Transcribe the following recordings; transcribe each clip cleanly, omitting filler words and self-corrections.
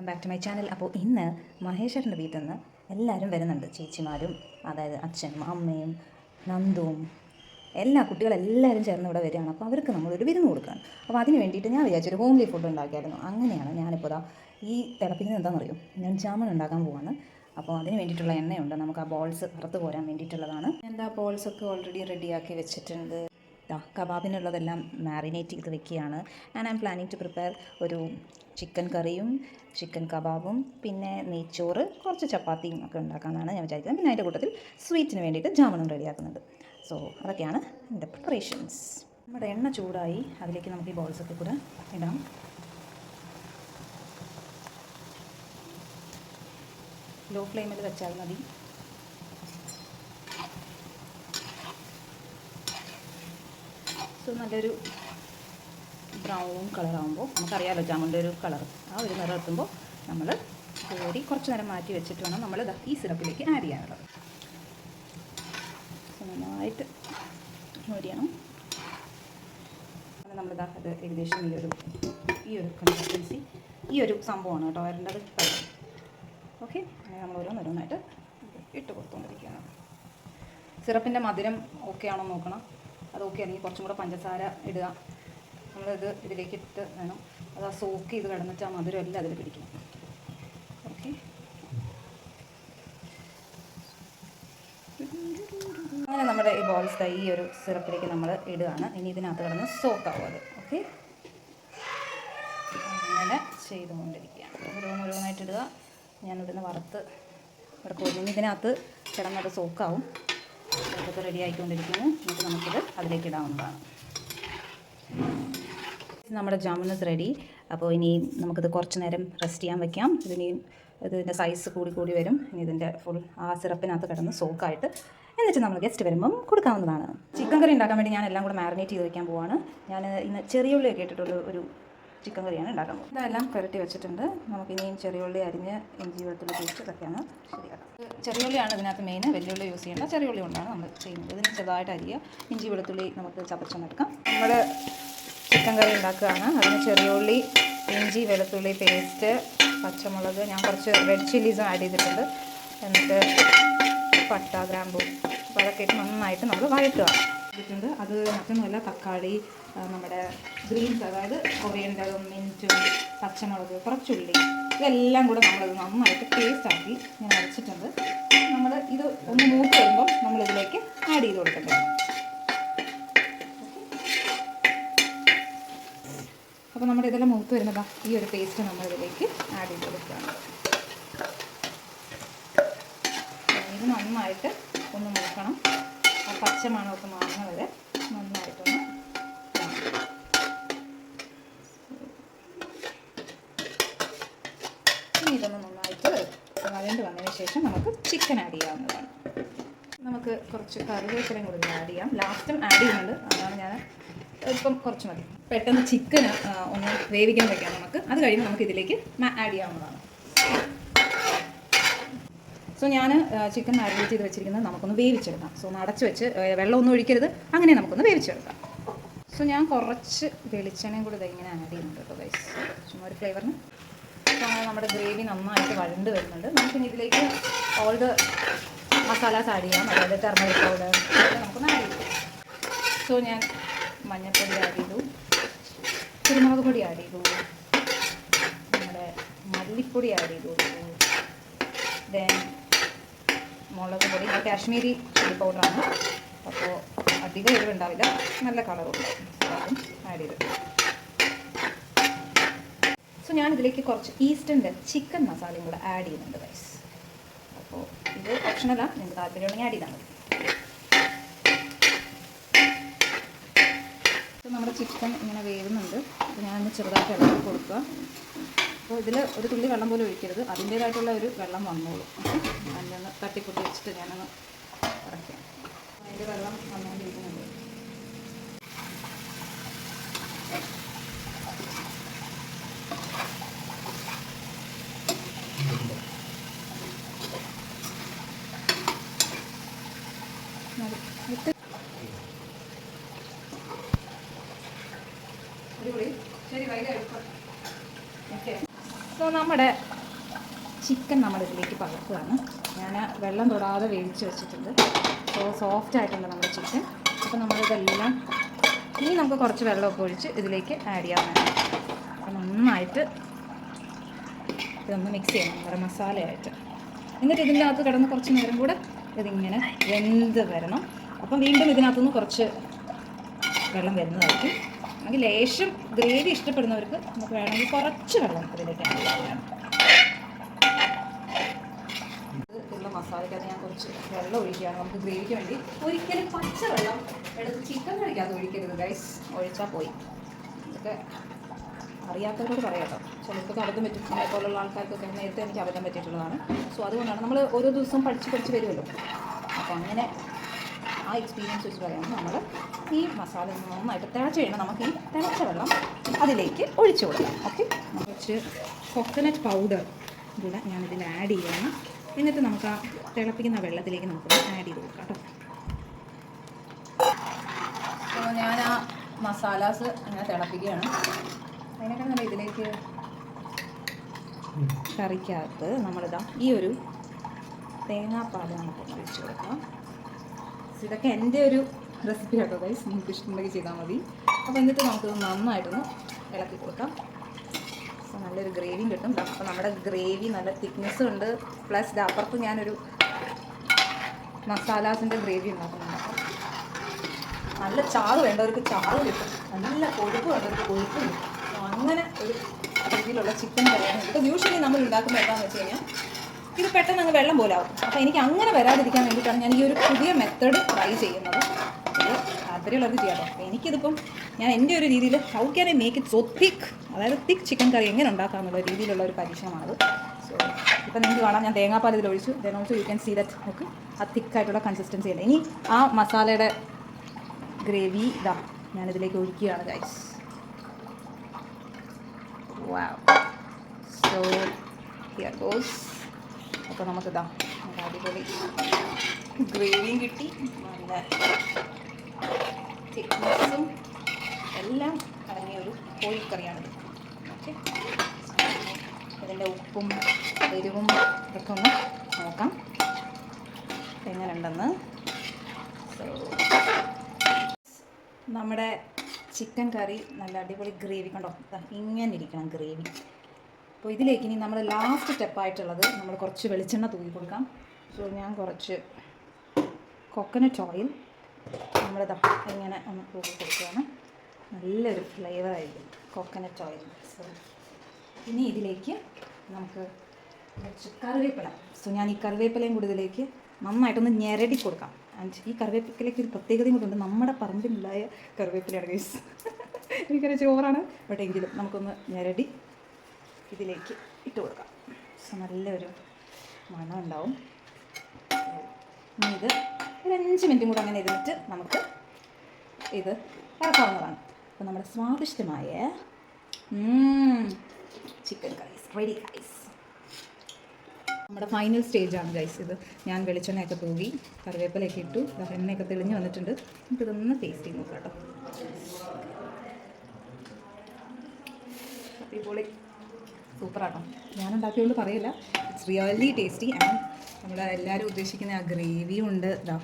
Welcome back to my channel. അപ്പോൾ ഇന്ന് മഹേശ്വരൻ്റെ വീട്ടിൽ നിന്ന് എല്ലാവരും വരുന്നുണ്ട്. ചേച്ചിമാരും, അതായത് അച്ഛനും അമ്മയും നന്ദുവും എല്ലാ കുട്ടികളെല്ലാവരും ചേർന്ന് ഇവിടെ വരികയാണ്. അപ്പോൾ അവർക്ക് നമ്മളൊരു വിരുന്ന് കൊടുക്കുകയാണ്. അപ്പോൾ അതിന് വേണ്ടിയിട്ട് ഞാൻ വിചാരിച്ചൊരു ഹോംലി ഫുഡ് ഉണ്ടാക്കിയായിരുന്നു. അങ്ങനെയാണ് ഞാനിപ്പോൾ ഈ തിളപ്പിക്കുന്നത് എന്താണെന്നറിയും, ഞാൻ ജാമുൻ ഉണ്ടാക്കാൻ പോവാണ്. അപ്പോൾ അതിന് വേണ്ടിയിട്ടുള്ള എണ്ണയുണ്ട്, നമുക്ക് ആ ബോൾസ് വറുത്ത് കോരാൻ വേണ്ടിയിട്ടുള്ളതാണ്. എന്താ ബോൾസൊക്കെ ഓൾറെഡി റെഡിയാക്കി വെച്ചിട്ടുണ്ട്. കബാബിനുള്ളതെല്ലാം മാരിനേറ്റ് ചെയ്ത് വെക്കുകയാണ്. And I'm planning to prepare ഒരു ചിക്കൻ കറിയും ചിക്കൻ കബാബും പിന്നെ നെയ്ച്ചോറ്, കുറച്ച് ചപ്പാത്തിയും ഒക്കെ ഉണ്ടാക്കാമെന്നാണ് ഞാൻ വിചാരിക്കുന്നത്. പിന്നെ അതിൻ്റെ കൂട്ടത്തിൽ സ്വീറ്റിന് വേണ്ടിയിട്ട് ജാമുനും റെഡിയാക്കുന്നുണ്ട്. സോ അതൊക്കെയാണ് എൻ്റെ പ്രിപ്പറേഷൻസ്. നമ്മുടെ എണ്ണ ചൂടായി, അതിലേക്ക് നമുക്ക് ഈ ബോൾസൊക്കെ കൂടെ ഇടാം. ലോ ഫ്ലെയിമിൽ വെച്ചാൽ മതി. സോ നല്ലൊരു ബ്രൗൺ കളറാകുമ്പോൾ നമുക്കറിയാമല്ലോ ജാമുൻ്റെ ഒരു കളർ, ആ ഒരു നിറം എത്തുമ്പോൾ നമ്മൾ കോരി കുറച്ച് നേരം മാറ്റി വെച്ചിട്ട് വേണം നമ്മൾ ഈ സിറപ്പിലേക്ക് ആഡ് ചെയ്യാനുള്ളത്. നന്നായിട്ട് മൊരിയണം. അങ്ങനെ നമ്മളിതാ അത് ഏകദേശം ഈ ഒരു കൺസിസ്റ്റൻസി, ഈ ഒരു സംഭവമാണ് കേട്ടോ വരേണ്ടത്. ഓക്കെ, അങ്ങനെ നമ്മൾ ഓരോന്നോരോന്നായിട്ട് ഇട്ട് കൊടുത്തുകൊണ്ടിരിക്കുകയാണ്. സിറപ്പിൻ്റെ മധുരം ഓക്കെ ആണോ നോക്കണം. അത് ഓക്കെ ആണെങ്കിൽ കുറച്ചും കൂടെ പഞ്ചസാര ഇടുക. നമ്മളിത് ഇതിലേക്ക് ഇട്ട് വേണം അത് ആ സോക്ക് ചെയ്ത് കിടന്നിട്ട് ആ മധുരം എല്ലാം അതിൽ പിടിക്കണം. ഓക്കെ, അങ്ങനെ നമ്മുടെ ഈ ബോൾസ് ഈ ഒരു സിറപ്പിലേക്ക് നമ്മൾ ഇടുകയാണ്. ഇനി ഇതിനകത്ത് കിടന്ന് സോക്കാവും അത്. ഓക്കെ, അങ്ങനെ ചെയ്തുകൊണ്ടിരിക്കുകയാണ്. ഓരോന്നോരോന്നായിട്ട് ഇടുക. ഞാനിവിടുന്ന് വറുത്ത് ഇവിടെ പോയി ഇതിനകത്ത് കിടന്നത് സോക്കാവും. ഇതൊക്കെ റെഡി ആയിക്കൊണ്ടിരിക്കുന്നു. എന്നിട്ട് നമുക്കിത് അതിലേക്ക് ഇടാവുന്നതാണ്. നമ്മുടെ ജാമുനസ് റെഡി. അപ്പോൾ ഇനി നമുക്കിത് കുറച്ച് നേരം റെസ്റ്റ് ചെയ്യാൻ വയ്ക്കാം. ഇതിൻ്റെ സൈസ് കൂടി വരും. ഇനി ഇതിൻ്റെ ഫുൾ ആ സിറപ്പിനകത്ത് കിടന്ന് സോക്കായിട്ട് എന്നിട്ട് നമ്മൾ ഗസ്റ്റ് വരുമ്പം കൊടുക്കാവുന്നതാണ്. ചിക്കൻ കറി ഉണ്ടാക്കാൻ വേണ്ടി ഞാൻ എല്ലാം കൂടെ മാരിനേറ്റ് ചെയ്ത് വയ്ക്കാൻ പോവാണ്. ഞാൻ ഇന്ന് ചെറിയ ഉള്ളിയൊക്കെ ഇട്ടിട്ടുള്ള ഒരു ചിക്കൻ കറിയാണ് ഉണ്ടാക്കാൻ പോകുന്നത്. ഇതെല്ലാം പുരട്ടി വെച്ചിട്ടുണ്ട്. നമുക്കിനിയും ചെറിയ ഉള്ളി അരിഞ്ഞ് ഇഞ്ചി വെളുത്തുള്ളി പേസ്റ്റ് ഇതൊക്കെയാണ് ശരിയാക്കാം. ചെറിയ ഉള്ളിയാണ് ഇതിനകത്ത് മെയിൻ, വലിയ ഉള്ളി യൂസ് ചെയ്യേണ്ട. ചെറിയ ഉള്ളി കൊണ്ടാണ് നമ്മൾ ചെയ്യുന്നത്. ഇതിന് ചെറുതായിട്ട് അരിയുക. ഇഞ്ചി വെളുത്തുള്ളി നമുക്ക് ചതച്ചെടുക്കാം. നമ്മൾ ചിക്കൻ കറി ഉണ്ടാക്കുകയാണ്. അതിന് ചെറിയ ഉള്ളി, ഇഞ്ചി വെളുത്തുള്ളി പേസ്റ്റ്, പച്ചമുളക്, ഞാൻ കുറച്ച് റെഡ് ചില്ലീസും ആഡ് ചെയ്തിട്ടുണ്ട്. എന്നിട്ട് പട്ട, ഗ്രാമ്പൂ, അപ്പോൾ അതൊക്കെ ഇട്ട് നന്നായിട്ട് നമ്മൾ വഴറ്റുക. ഇട്ടിട്ടുണ്ട്. അത് മറ്റൊന്നുമല്ല, തക്കാളി, നമ്മുടെ ഗ്രീൻസ്, അതായത് കൊറിയൻഡറും മിൻറ്റും പച്ചമുളക്, കുറച്ചുള്ളി, ഇതെല്ലാം കൂടെ നമ്മളത് നന്നായിട്ട് പേസ്റ്റാക്കി ഞാൻ അരച്ചിട്ടുണ്ട്. നമ്മൾ ഇത് ഒന്ന് മൂത്ത് വരുമ്പം നമ്മളിതിലേക്ക് ആഡ് ചെയ്ത് കൊടുക്കേണ്ടത്. അപ്പോൾ നമ്മുടെ ഇതെല്ലാം മൂത്ത് വരുന്നതാണ് ഈ ഒരു പേസ്റ്റ് നമ്മളിതിലേക്ക് ആഡ് ചെയ്ത് കൊടുക്കുകയാണ്. ഇത് നന്നായിട്ട് ഒന്ന് മൂക്കണം. ആ പച്ചമണമൊക്കെ മാറുന്ന വരെ നന്നായിട്ടൊന്ന് ഇതൊന്ന് നന്നായിട്ട് വഴണ്ട് വന്നതിന് ശേഷം നമുക്ക് ചിക്കൻ ആഡ് ചെയ്യാവുന്നതാണ്. നമുക്ക് കുറച്ച് കറിവേപ്പിലയും കൂടി ആഡ് ചെയ്യാം. ലാസ്റ്റും ആഡ് ചെയ്യുന്നുണ്ട്, അതാണ് ഞാൻ ഇപ്പം കുറച്ച് മതി. പെട്ടെന്ന് ചിക്കൻ ഒന്ന് വേവിക്കാൻ വയ്ക്കാം നമുക്ക്. അത് കഴിയുമ്പോൾ നമുക്ക് ഇതിലേക്ക് ആഡ് ചെയ്യാവുന്നതാണ്. സോ ഞാൻ ചിക്കൻ മാരിനേറ്റ് ചെയ്ത് വെച്ചിരിക്കുന്നത് നമുക്കൊന്ന് വേവിച്ചെടുക്കാം. സോ ഒന്ന് അടച്ച് വെച്ച് വെള്ളമൊന്നും ഒഴിക്കരുത്, അങ്ങനെ നമുക്കൊന്ന് വേവിച്ചെടുക്കാം. സോ ഞാൻ കുറച്ച് വെളിച്ചെണ്ണയും കൂടി ഇങ്ങനെ ആഡ് ചെയ്യുന്നുണ്ട് കേട്ടോ ഗൈസ്, ചുമ്മാ ഒരു ഫ്ലേവറിന്. സോ അങ്ങനെ നമ്മുടെ ഗ്രേവി നന്നായിട്ട് വഴണ്ട് വരുന്നുണ്ട്. നമുക്കിനി ഇതിലേക്ക് ഓൾ ദ മസാലാസ് ആഡ് ചെയ്യാം. അതായത് ടർമറിക് പൗഡർ നമുക്കൊന്ന് ആഡ് ചെയ്യാം. സോ ഞാൻ മഞ്ഞൾപ്പൊടി ആഡ് ചെയ്തു, കുരുമുളക് പൊടി ആഡ് ചെയ്തു, നമ്മുടെ മല്ലിപ്പൊടി ആഡ് ചെയ്തു, ദെൻ മുളക് പൊടി, കാശ്മീരി ചില്ലി പൗഡറാണ്. അപ്പോൾ അധികം എരിവുണ്ടാവില്ല, നല്ല കളറുണ്ട്. അതും ആഡ് ചെയ്തിട്ട് സോ ഞാനിതിലേക്ക് കുറച്ച് ഈസ്റ്റേൻ്റെ ചിക്കൻ മസാലയും കൂടെ ആഡ് ചെയ്യുന്നുണ്ട് ഗൈസ്. അപ്പോൾ ഇത് ഓപ്ഷനല്ല, നിങ്ങൾക്ക് താല്പര്യമുണ്ടെങ്കിൽ ആഡ് ചെയ്താൽ മതി. അപ്പോൾ നമ്മുടെ ചിക്കൻ ഇങ്ങനെ വേവുന്നുണ്ട്. അപ്പോൾ ഞാനൊന്ന് ചെറുതായിട്ട് ഇളക്കി കൊടുക്കുക. അപ്പോൾ ഇതിൽ ഒരു തുള്ളി വെള്ളം പോലും ഒഴിക്കരുത്, അതിൻ്റേതായിട്ടുള്ള ഒരു വെള്ളം വന്നോളൂ. അതിനൊന്ന് തട്ടിപ്പൊട്ടി വെച്ചിട്ട് ഞാനൊന്ന് ഇറക്കാം. അതിൻ്റെ വെള്ളം വന്നുകൊണ്ടിരിക്കുന്നുണ്ട്. ശരി, ഓക്കെ. സോ നമ്മുടെ ചിക്കൻ നമ്മളിതിലേക്ക് പകർത്തുകയാണ്. ഞാൻ വെള്ളം തൊടാതെ വേവിച്ച് വെച്ചിട്ടുണ്ട്. സോഫ്റ്റ് ആയിട്ടുണ്ട് നമ്മുടെ ചിക്കൻ. അപ്പോൾ നമ്മളിതെല്ലാം ഇനി നമുക്ക് കുറച്ച് വെള്ളമൊക്കെ ഒഴിച്ച് ഇതിലേക്ക് ആഡ് ചെയ്യാവുന്നതാണ്. അപ്പോൾ നന്നായിട്ട് ഇതൊന്ന് മിക്സ് ചെയ്യണം നമ്മുടെ മസാലയായിട്ട്. എന്നിട്ട് ഇതിൻ്റെ അകത്ത് കിടന്ന് കുറച്ച് നേരം കൂടെ ഇതിങ്ങനെ വെന്ത് വരണം. അപ്പം വീണ്ടും ഇതിനകത്തുനിന്ന് കുറച്ച് വെള്ളം വരുന്നതായിരിക്കും. അല്ലെങ്കിൽ ലേശം ഗ്രേവി ഇഷ്ടപ്പെടുന്നവർക്ക് നമുക്ക് വേണമെങ്കിൽ കുറച്ച് വെള്ളം ഇതിലേക്ക് ആഡ് ചെയ്യാവുന്നതാണ്. ഇതിലുള്ള മസാലയ്ക്കകത്ത് ഞാൻ കുറച്ച് വെള്ളം ഒഴിക്കുകയാണ് നമുക്ക് ഗ്രേവിക്ക് വേണ്ടി. ഒരിക്കലും പച്ച വെള്ളം എടുത്ത് ചിക്കൻ കഴിക്കാതെ ഒഴിക്കരുത് ഗൈസ്. ഒഴിച്ചാൽ പോയി. ഇതൊക്കെ അറിയാത്തവരോട് പറയാട്ടോ. ചിലർക്ക് അബദ്ധം പറ്റും. നമ്മളെ പോലുള്ള ആൾക്കാർക്കൊക്കെ നേരത്തെ എനിക്ക് അബദ്ധം പറ്റിയിട്ടുള്ളതാണ്. സോ അതുകൊണ്ടാണ് നമ്മൾ ഓരോ ദിവസവും പഠിച്ച് വരുമല്ലോ. അപ്പോൾ അങ്ങനെ ആ എക്സ്പീരിയൻസ് വെച്ച് പറയുമ്പോൾ നമ്മൾ ഈ മസാല നന്നായിട്ട് തിളച്ച് കഴിയണം. നമുക്ക് ഈ തിളച്ച വെള്ളം അതിലേക്ക് ഒഴിച്ചു കൊടുക്കാം. ഓക്കെ, കുറച്ച് കോക്കനട്ട് പൗഡർ കൂടെ ഞാനിതിൽ ആഡ് ചെയ്യണം. എന്നിട്ട് നമുക്ക് ആ തിളപ്പിക്കുന്ന വെള്ളത്തിലേക്ക് നമുക്ക് ആഡ് ചെയ്ത് കൊടുക്കാം കേട്ടോ. അപ്പോൾ ഞാൻ ആ മസാലാസ് അങ്ങനെ തിളപ്പിക്കുകയാണ്. അതിനൊക്കെ നമ്മൾ ഇതിലേക്ക് കറിക്കകത്ത് നമ്മളിതാ ഈ ഒരു തേങ്ങാപ്പാൽ നമുക്ക് ഒഴിച്ച് കൊടുക്കാം. ഇതൊക്കെ എൻ്റെ ഒരു റെസിപ്പി കേട്ടോ ഗൈസ്. നിങ്ങൾക്ക് ഇഷ്ടമുണ്ടെങ്കിൽ ചെയ്താൽ മതി. അപ്പോൾ എന്നിട്ട് നമുക്കിത് നന്നായിട്ടൊന്ന് ഇളക്കി കൊടുക്കാം. സോ നല്ലൊരു ഗ്രേവിയും കിട്ടും. അപ്പോൾ നമ്മുടെ ഗ്രേവി നല്ല തിക്നെസ്സും ഉണ്ട്. പ്ലസ് അപ്പുറത്ത് ഞാനൊരു മസാലാസിൻ്റെ ഗ്രേവി ഉണ്ടാക്കുന്നുണ്ട്. നല്ല ചാറ് വേണ്ടവർക്ക് ചാറ് കിട്ടും, നല്ല കൊഴുപ്പ് വേണ്ടവർക്ക് കൊഴുപ്പ് കിട്ടും. അങ്ങനെ ഒരു രീതിയിലുള്ള ചിക്കൻ കറിയാണ്. ഇപ്പോൾ യൂഷ്വലി നമ്മൾ ഉണ്ടാക്കുമ്പോൾ എന്താണെന്ന് വെച്ച് കഴിഞ്ഞാൽ ഇത് പെട്ടെന്ന് അങ്ങ് വെള്ളം പോലാവും. അപ്പോൾ എനിക്ക് അങ്ങനെ വരാതിരിക്കാൻ വേണ്ടിയിട്ടാണ് ഞാൻ ഈ ഒരു പുതിയ മെത്തേഡ് ട്രൈ ചെയ്യുന്നത്. ഇത് താല്പര്യമുള്ളവർക്ക് ചെയ്യാമോ. അപ്പോൾ എനിക്കിതിപ്പം ഞാൻ എൻ്റെ ഒരു രീതിയിൽ how can I make it so തിക്ക്, അതായത് തിക്ക് ചിക്കൻ കറി എങ്ങനെ ഉണ്ടാക്കാമെന്നുള്ള രീതിയിലുള്ള ഒരു പരീക്ഷണമാണത്. സോ ഇപ്പം നിങ്ങൾക്ക് കാണാം ഞാൻ തേങ്ങാപ്പാൽ ഇതിൽ ഒഴിച്ചു. Then also you can see that നമുക്ക് ആ തിക്കായിട്ടുള്ള കൺസിസ്റ്റൻസി ഉണ്ട്. ഇനി ആ മസാലയുടെ ഗ്രേവി ഇതാ ഞാനിതിലേക്ക് ഒഴിക്കുകയാണ് guys. Wow, so here goes. അപ്പോൾ നമുക്കിതാ അടിപൊളി ഗ്രേവിയും കിട്ടി, നല്ല തിക്നെസ്സും എല്ലാം അടങ്ങിയ ഒരു കോഴിക്കറിയാണിത്. ഓക്കെ, ഇതിൻ്റെ ഉപ്പും എരിവും ഇതൊക്കെ ഒന്ന് നോക്കാം എങ്ങനെയുണ്ടെന്ന്. സോ നമ്മുടെ ചിക്കൻ കറി നല്ല അടിപൊളി ഗ്രേവി കണ്ടോ, ഇങ്ങനെ ഇരിക്കണം ഗ്രേവി. അപ്പോൾ ഇതിലേക്ക് ഇനി നമ്മൾ ലാസ്റ്റ് സ്റ്റെപ്പായിട്ടുള്ളത് നമ്മൾ കുറച്ച് വെളിച്ചെണ്ണ തൂക്കി കൊടുക്കാം. സോ ഞാൻ കുറച്ച് കോക്കനട്ട് ഓയിൽ നമ്മളിതാ ഇങ്ങനെ ഒന്ന് തൂക്കി കൊടുക്കുകയാണ്. നല്ലൊരു ഫ്ലേവറായിരിക്കും കോക്കനട്ട് ഓയിൽ. സോ ഇനി ഇതിലേക്ക് നമുക്ക് കുറച്ച് കറിവേപ്പില. സോ ഞാൻ ഈ കറിവേപ്പിലയും കൂടി ഇതിലേക്ക് നന്നായിട്ടൊന്ന് ഞെരടി കൊടുക്കാം. ആൻഡ് ഈ കറിവേപ്പിലേക്ക് ഒരു പ്രത്യേകതയും കൂടെ ഉണ്ട്. നമ്മുടെ പറമ്പിലുണ്ടായ കറിവേപ്പിലയാണ് ഗൈസ്. എനിക്കറിയാം ചോറാണ്, ബട്ട് എങ്കിലും നമുക്കൊന്ന് ഞെരടി ഇതിലേക്ക് ഇട്ട് കൊടുക്കാം. സോ നല്ലൊരു മണം ഉണ്ടാവും. ഇനി ഇത് ഒരു 5 മിനിറ്റും കൂടെ അങ്ങനെ ഇരുന്നിട്ട് നമുക്ക് ഇത് ഇറക്കാവുന്നതാണ്. അപ്പോൾ നമ്മുടെ സ്വാദിഷ്ടമായ ചിക്കൻ കറി റെഡി ഗൈസ്. നമ്മുടെ ഫൈനൽ സ്റ്റേജാണ് ഗൈസ് ഇത്. ഞാൻ വെളിച്ചെണ്ണയൊക്കെ തൂകി കറിവേപ്പിലയൊക്കെ ഇട്ടു, എണ്ണയൊക്കെ തെളിഞ്ഞ് വന്നിട്ടുണ്ട്. നമുക്കിതൊന്ന് ടേസ്റ്റ് ചെയ്ത് നോക്കാം കേട്ടോ. അടിപൊളി, സൂപ്പറാട്ടോ. ഞാനുണ്ടാക്കിയതുകൊണ്ട് പറയില്ല, ഇറ്റ്സ് റിയലി ടേസ്റ്റി. ആൻഡ് നമ്മുടെ എല്ലാവരും ഉദ്ദേശിക്കുന്ന ആ ഗ്രേവിയും ഉണ്ട്. ഇതാ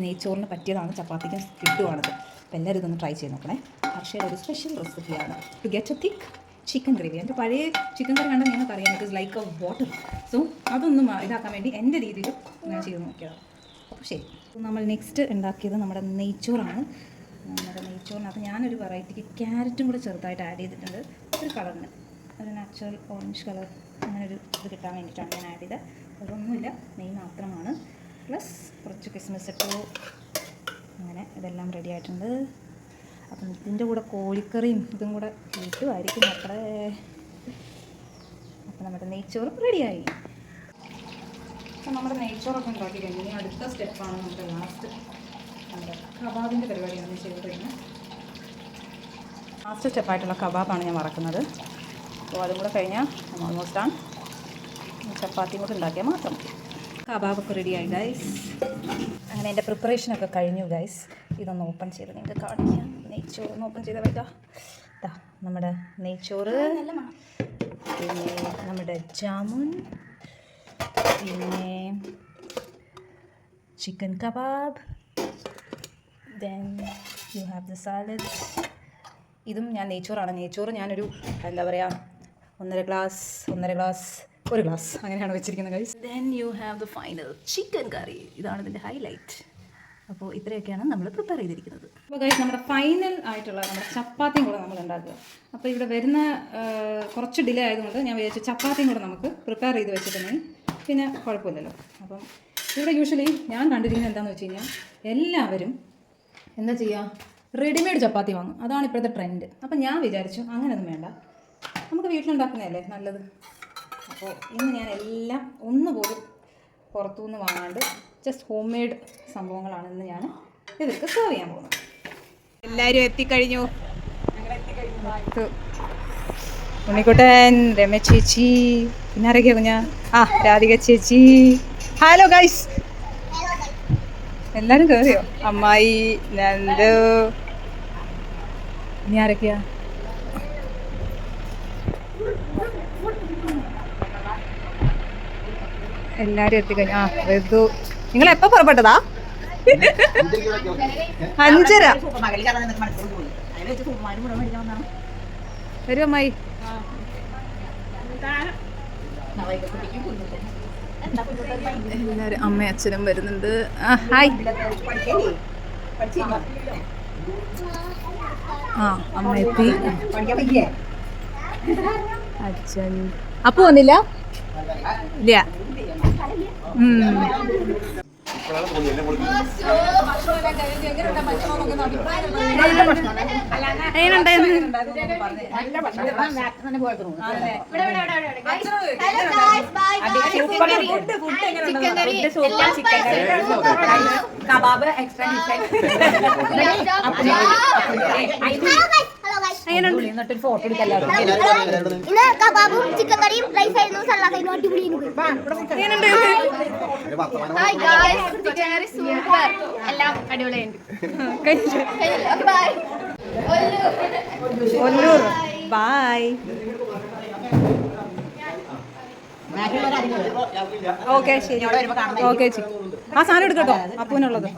നെയ്ച്ചോറിന് പറ്റിയതാണ്, ചപ്പാത്തിക്കും കിട്ടുവാണിത്. അപ്പോൾ എല്ലാവരും ഇതൊന്ന് ട്രൈ ചെയ്ത് നോക്കണേ. ഹർഷയുടെ ഒരു സ്പെഷ്യൽ റെസിപ്പിയാണ് to get a thick chicken gravy. എൻ്റെ പഴയ ചിക്കൻ കറി കണ്ടാൽ നിങ്ങൾക്ക് അറിയാം, it is like a water. So അതൊന്നും ഇതാക്കാൻ വേണ്ടി എൻ്റെ രീതിയിൽ ഞാൻ ചെയ്ത് നോക്കിയതാണ്. അപ്പോൾ ശരി, നമ്മൾ നെക്സ്റ്റ് ഉണ്ടാക്കിയത് നമ്മുടെ നെയ്ച്ചോറാണ്. നമ്മുടെ നെയ്ച്ചോറിനകത്ത് ഞാനൊരു വെറൈറ്റിക്ക് ക്യാരറ്റും കൂടെ ചെറുതായിട്ട് ആഡ് ചെയ്തിട്ടുണ്ട്. ഒരു കളറിന് ഒരു നാച്ചുറൽ ഓറഞ്ച് കളർ അങ്ങനെ ഒരു ഇത് കിട്ടാൻ വേണ്ടിയിട്ടാണ് ഞാൻ ആഡ് ചെയ്തത്. അതൊന്നുമില്ല, നെയ്യ് മാത്രമാണ്. പ്ലസ് കുറച്ച് കിസ്മിസ് ഇട്ടു. അങ്ങനെ ഇതെല്ലാം റെഡി ആയിട്ടുണ്ട്. അപ്പം ഇതിൻ്റെ കൂടെ കോഴിക്കറിയും ഇതും കൂടെ കിട്ടുമായിരിക്കും അത്രേ. അപ്പം നമ്മുടെ നെയ്ച്ചോറും റെഡിയായി. അപ്പം നമ്മുടെ നെയ്ച്ചോറൊക്കെ ഉണ്ടാക്കി കഴിഞ്ഞു. ഇനി അടുത്ത സ്റ്റെപ്പാണ് നമ്മുടെ ലാസ്റ്റ് നമ്മുടെ കബാബിൻ്റെ പരിപാടിയാണ് ചെയ്ത് കഴിഞ്ഞാൽ. ലാസ്റ്റ് സ്റ്റെപ്പായിട്ടുള്ള കബാബാണ് ഞാൻ വറക്കുന്നത്. അപ്പോൾ അതും കൂടെ കഴിഞ്ഞാൽ ഓൾമോസ്റ്റ് ആണ്. ചപ്പാത്തിയും കൂടെ ഉണ്ടാക്കിയാൽ മാത്രം കബാബൊക്കെ റെഡിയായി ഗൈസ്. അങ്ങനെ എൻ്റെ പ്രിപ്പറേഷനൊക്കെ കഴിഞ്ഞു ഗൈസ്. ഇതൊന്ന് ഓപ്പൺ ചെയ്ത് നിങ്ങൾക്ക് കാണിക്കാം. നെയ്ച്ചോറ് ഒന്ന് ഓപ്പൺ ചെയ്ത് വയ്ക്കാം. ഇതാ നമ്മുടെ നെയ്ച്ചോറ്, പിന്നെ നമ്മുടെ ജാമുൻ, പിന്നെ chicken kebab, then you have the salad. ഇതും ഞാൻ നെയ്ച്ചോറ് ഞാനൊരു എന്താ പറയുക 1 ഗ്ലാസ് 1 ഗ്ലാസ് അങ്ങനെയാണ് വെച്ചിരിക്കുന്നത് guys. Then you have the final chicken curry. ഇതാണ് ഇതിൻ്റെ ഹൈലൈറ്റ്. അപ്പോൾ ഇത്രയൊക്കെയാണ് നമ്മൾ പ്രിപ്പയർ ചെയ്തിരിക്കുന്നത്. അപ്പോൾ ഗൈസ് നമ്മുടെ ഫൈനൽ ആയിട്ടുള്ള നമ്മുടെ ചപ്പാത്തിയും കൂടെ നമ്മൾ ഉണ്ടാക്കുക. അപ്പോൾ ഇവിടെ വരുന്ന കുറച്ച് ഡിലേ ആയതുകൊണ്ട് ഞാൻ വിചാരിച്ചു ചപ്പാത്തിയും കൂടെ നമുക്ക് പ്രിപ്പയർ ചെയ്ത് വെച്ചിട്ടുണ്ടെങ്കിൽ പിന്നെ കുഴപ്പമില്ലല്ലോ. അപ്പം ഇവിടെ യൂഷ്വലി ഞാൻ കണ്ടിരിക്കുന്നത് എന്താണെന്ന് വെച്ച് കഴിഞ്ഞാൽ എല്ലാവരും എന്താ ചെയ്യുക, റെഡിമെയ്ഡ് ചപ്പാത്തി വാങ്ങും. അതാണ് ഇപ്പോഴത്തെ ട്രെൻഡ്. അപ്പം ഞാൻ വിചാരിച്ചു അങ്ങനെയൊന്നും വേണ്ട, നമുക്ക് വീട്ടിലുണ്ടാക്കുന്നതല്ലേ നല്ലത്. അപ്പോൾ ഇന്ന് ഞാൻ എല്ലാം ഒന്നുപോലും പുറത്തുനിന്ന് വാങ്ങാണ്ട് ജസ്റ്റ് ഹോം മെയ്ഡ് സംഭവങ്ങളാണ് ഇന്ന് ഞാൻ ഇവർക്ക് സെർവ് ചെയ്യാൻ പോകുന്നത്. എല്ലാവരും എത്തിക്കഴിഞ്ഞു. ഉണ്ണിക്കുട്ടൻ, രമ ചേച്ചി, പിന്നെ ആരൊക്കെയാ കുഞ്ഞാ? രാധിക ചേച്ചി. ഹലോ ഗൈസ്, എല്ലാവരും കയറിയോ? അമ്മായി, നന്ദു, ഇനി ആരൊക്കെയാ? എല്ലാവരും എത്തിക്കഴിഞ്ഞു. ഋതു, നിങ്ങൾ എപ്പോൾ പുറപ്പെട്ടതാ? 5:30. വരും അമ്മായി. എല്ലാവരും അമ്മയും അച്ഛനും വരുന്നുണ്ട്. ഹായ്. അമ്മ എത്തി. അച്ഛൻ അപ്പു വന്നില്ല? ഇല്ല. കബാബ് എക്സ്ട്രാ ഫോട്ടോ എടുക്കല്ലോ. കബാബും ചിക്കൻ കറിയും റൈസ് ആയിരുന്നു. സല്ലാഡായിരുന്നു. അടിപൊളിയായിരുന്നു. എല്ലാം അടിപൊളിയായിരുന്നു. ബൈ. ഓക്കെ ശരി. ഓക്കെ ചേച്ചി, ആ സാധനം എടുക്കട്ടോ അപ്പൂനുള്ളത്.